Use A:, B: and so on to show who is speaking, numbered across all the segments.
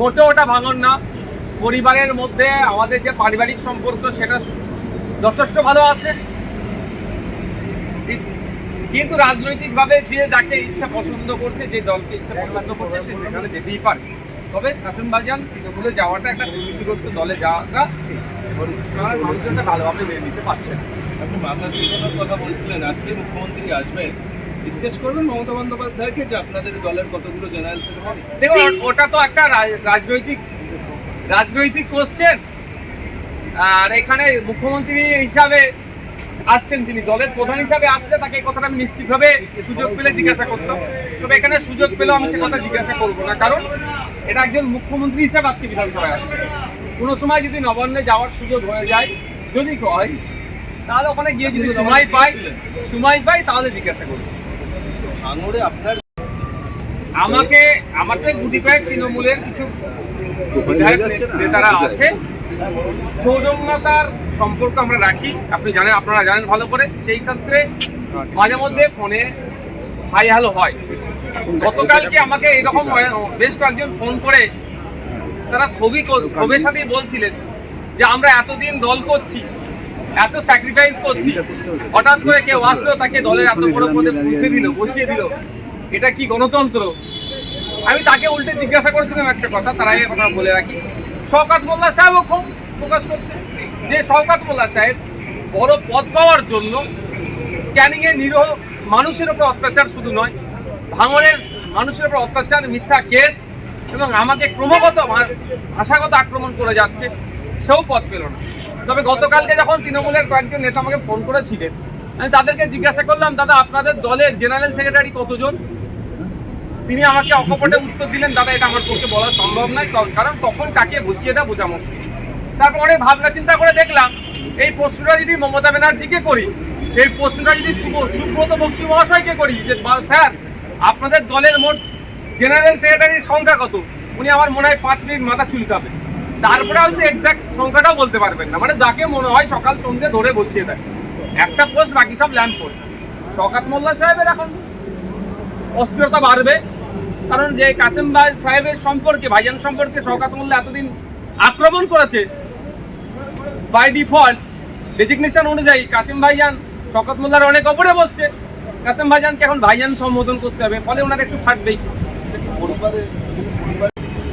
A: মোটেও ওটা ভাঙন না। পরিবারের মধ্যে আমাদের যে পারিবারিক সম্পর্ক সেটা যথেষ্ট ভালো আছে, কিন্তু রাজনৈতিকভাবে যে যাকে ইচ্ছা পছন্দ করছে, যে দলকে ইচ্ছা পছন্দ করছে সে সেখানে যেতেই পারে। তবে কাসেম ভাইজান তৃণমূলে যাওয়াটা একটা দুর্নীতিগ্রস্ত দলে যাওয়াটা মানুষজনটা ভালোভাবে মেনে নিতে পারছে না।
B: আপনি মামলা জীবনের কথা বলছিলেন, আজকে মুখ্যমন্ত্রী আসবেন, জিজ্ঞেস করবেন মমতা বন্দ্যোপাধ্যায়কে যে আপনাদের দলের কতগুলো জেনারেল সেক্রেটারি।
A: দেখুন, ওটা তো একটা রাজনৈতিক কোশ্চেন। আর এখানে মুখ্যমন্ত্রী হিসাবে আসছেন, তিনি দলের প্রধান হিসাবে আসলে তাকে এই কথাটা আমি নিশ্চিতভাবে সুযোগ পেলে জিজ্ঞাসা করতাম। তবে এখানে সুযোগ পেলেও আমি সে কথা জিজ্ঞাসা করবো না, কারণ এটা একজন মুখ্যমন্ত্রী হিসাবে আজকে বিধানসভায় আসছে। কোনো সময় যদি নবান্নে যাওয়ার সুযোগ হয়ে যায়, যদি হয়, তাহলে ওখানে গিয়ে যদি সময় পাই তাহলে জিজ্ঞাসা করবো।
B: ভাঙড়ে আপনার
A: আমার থেকে গুটি কয়েক তৃণমূলের কিছু বিধায়ক নেতারা আছে, সৌজন্যতার সম্পর্ক আমরা রাখি, আপনারা জানেন ভালো করে। সেই ক্ষেত্রে মাঝে মধ্যে ফোনে হাই হ্যালো হয়। গতকালকে আমাকে এরকম বেশ কয়েকজন ফোন করে তারা ক্ষোভের সাথেই বলছিলেন যে আমরা এতদিন দল করছি, এত স্যাক্রিফাইস করছি, হঠাৎ করে কেউ আসলো তাকে দলের এত বড় পদে বসিয়ে দিল, এটা কি গণতন্ত্র? আমি তাকে উল্টে জিজ্ঞাসা করেছিলাম একটা কথা, তারা এই কথা বলে রাখি। শওকত মোল্লা সাহেবও খুব প্রকাশ করছে যে শওকত মোল্লা সাহেব বড় পদ পাওয়ার জন্য ক্যানিংয়ে নিরীহ মানুষের উপর অত্যাচার শুধু নয়, ভাঙড়ের মানুষের উপর অত্যাচার, মিথ্যা কেস এবং আমাকে ক্রমাগত ভাষাগত আক্রমণ করে যাচ্ছে, সেও পদ পেল না। তবে গতকালকে যখন তৃণমূলের কয়েকজন নেতা আমাকে ফোন করেছিলেন, আমি তাদেরকে জিজ্ঞাসা করলাম, দাদা আপনাদের দলের জেনারেল সেক্রেটারি কতজন? তিনি আমাকে অকপটে উত্তর দিলেন, দাদা এটা আমার পক্ষে বলা সম্ভব নয়, কারণ তখন কাকে বুঝিয়ে দেওয়া বোঝা মুশকিল। তারপর অনেক ভাবনা চিন্তা করে দেখলাম, এই প্রশ্নটা যদি মমতা ব্যানার্জিকে করি, এই প্রশ্নটা যদি সুব্রত বক্সী মহাশয়কে করি যে স্যার আপনাদের দলের মোট জেনারেল সেক্রেটারির সংখ্যা কত, উনি আমার মনে হয় 5 মিনিট মাথা চুলকাবে, তারপরে হয়তো এক্সাক্ট সংখ্যাটাও বলতে পারবেন না। মানে যাকে মনে হয় সকাল সন্ধ্যে ধরে বসিয়ে দেয় একটা পোস্ট, বাকি সব ল্যাম্প পোস্ট। শওকত মোল্লা সাহেবের এখন অস্থিরতা বাড়বে, কারণ যে কাসেম ভাই সাহেবের সম্পর্কে, ভাইজান সম্পর্কে শওকত মোল্লা এতদিন আক্রমণ করেছে, বাই ডিফল্ট ডেজিগনেশন অনুযায়ী কাসেম ভাইজান শওকত মোল্লার অনেক ওপরে বসছে। কাসেম ভাইজানকে এখন ভাইজান সম্বোধন করতে হবে, ফলে ওনার একটু ফাটবেই।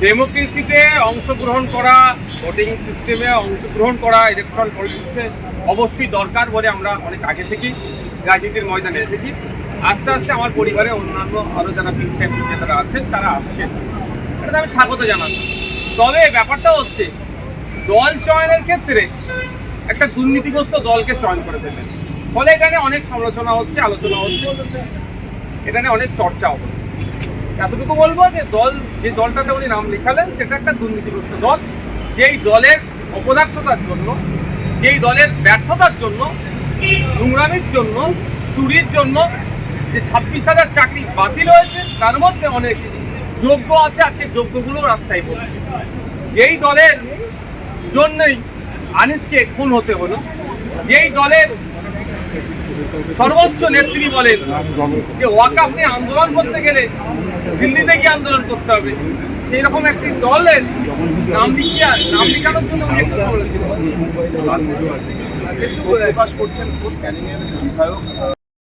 A: ডেমোক্রেসিতে অংশগ্রহণ করা, ভোটিং সিস্টেমে অংশগ্রহণ করা, ইলেকট্রাল পলিটিক্সে অবশ্যই দরকার বলে আমরা অনেক আগে থেকেই রাজনীতির ময়দানে এসেছি। আস্তে আস্তে আমার পরিবারে অন্যান্য আরও যারা পীর নেতারা আছেন তারা আসছেন, এটা আমি স্বাগত জানাচ্ছি। তবে ব্যাপারটা হচ্ছে দল চয়নের ক্ষেত্রে একটা দুর্নীতিগ্রস্ত দলকে চয়ন করে দেবেন, ফলে এখানে অনেক সমালোচনা হচ্ছে, আলোচনা হচ্ছে, এখানে অনেক চর্চাও হচ্ছে। এতটুকু বলবো যে দলটাতে উনি নাম লেখালেন সেটা একটা দুর্নীতিগ্রস্ত দল, যেই দলের অপদার্থতার জন্য, যেই দলের ব্যর্থতার জন্য, নোংরামির জন্য, চুরির জন্য যে 26,000 চাকরি বাতিল হয়েছে, তার মধ্যে অনেক যোগ্য আছে, আজকে যোগ্যগুলো রাস্তায় পড়ছে। যেই দলের জন্যই আনিসকে খুন হতে হলো, যেই দলের সর্বোচ্চ নেত্রী বলেন যে ওয়াকফ নিয়ে আন্দোলন করতে গেলে দিল্লিতে গিয়ে আন্দোলন করতে হবে, সেই রকম একটি দলের নাম লিখানোর জন্য উনি একটা বলেছিলেন।
C: প্রকাশ করছেন বিধায়ক